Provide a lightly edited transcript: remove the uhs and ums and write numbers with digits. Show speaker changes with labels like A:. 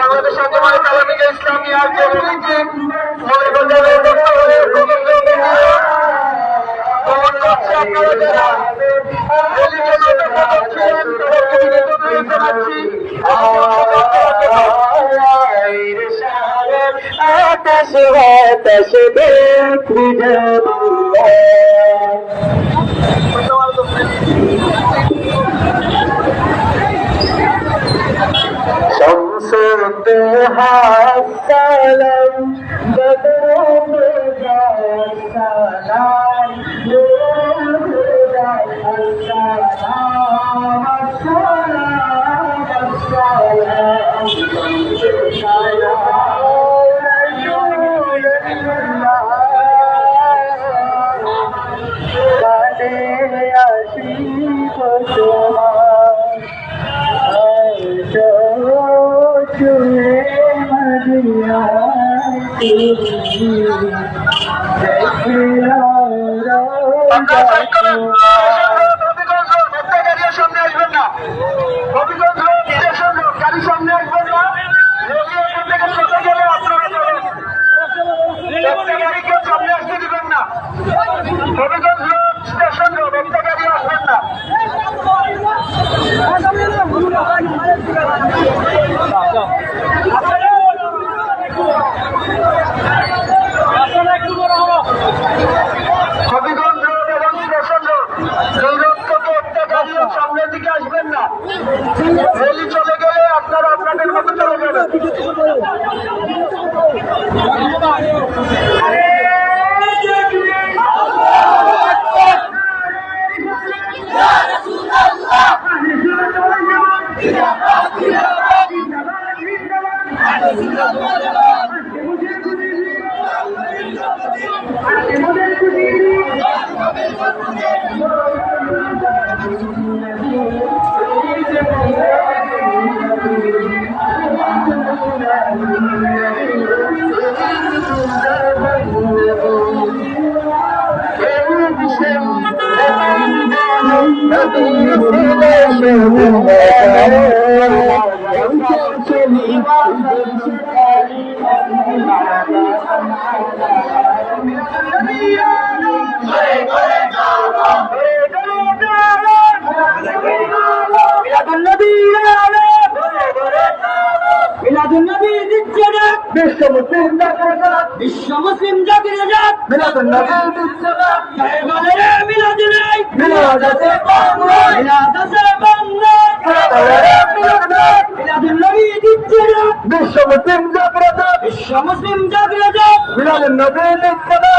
A: বাংলাদেশ আঞ্জুমান ইসলামিয়া ইসলামিয়া
B: السلام بدر السلام نور السلام السلام
A: সামনে আসবেন না, হবিগঞ্জ রোড স্টেশন রোড গাড়ি সামনে আসবেন না। এখান থেকে চলে গেলে আপনারা একটা গাড়িকে সামনে আসতে দিবেন না। হবিগঞ্জ রোড স্টেশন রোড একটা গাড়ি আসবেন না। হবিগঞ্জ রোড এবং স্টেশন রোড এই রোড থেকে একটা গাড়িও সামনের দিকে আসবেন না। রেলি চলে গেলে আপনারা আপনাদের মতো চলে যাবেন।
B: বিশ্ব মুসলিম জাতির জাত মিলাদুন নবী দিচ্ছে না গায়ে মিলাদুন নাই মিলাদ আছে বাংলায় মিলাদ আছে বাংলায় মিলাদুন নবী দিচ্ছে না বিশ্ব মুসলিম জাতির জাত মিলাদুন নবী দিচ্ছে না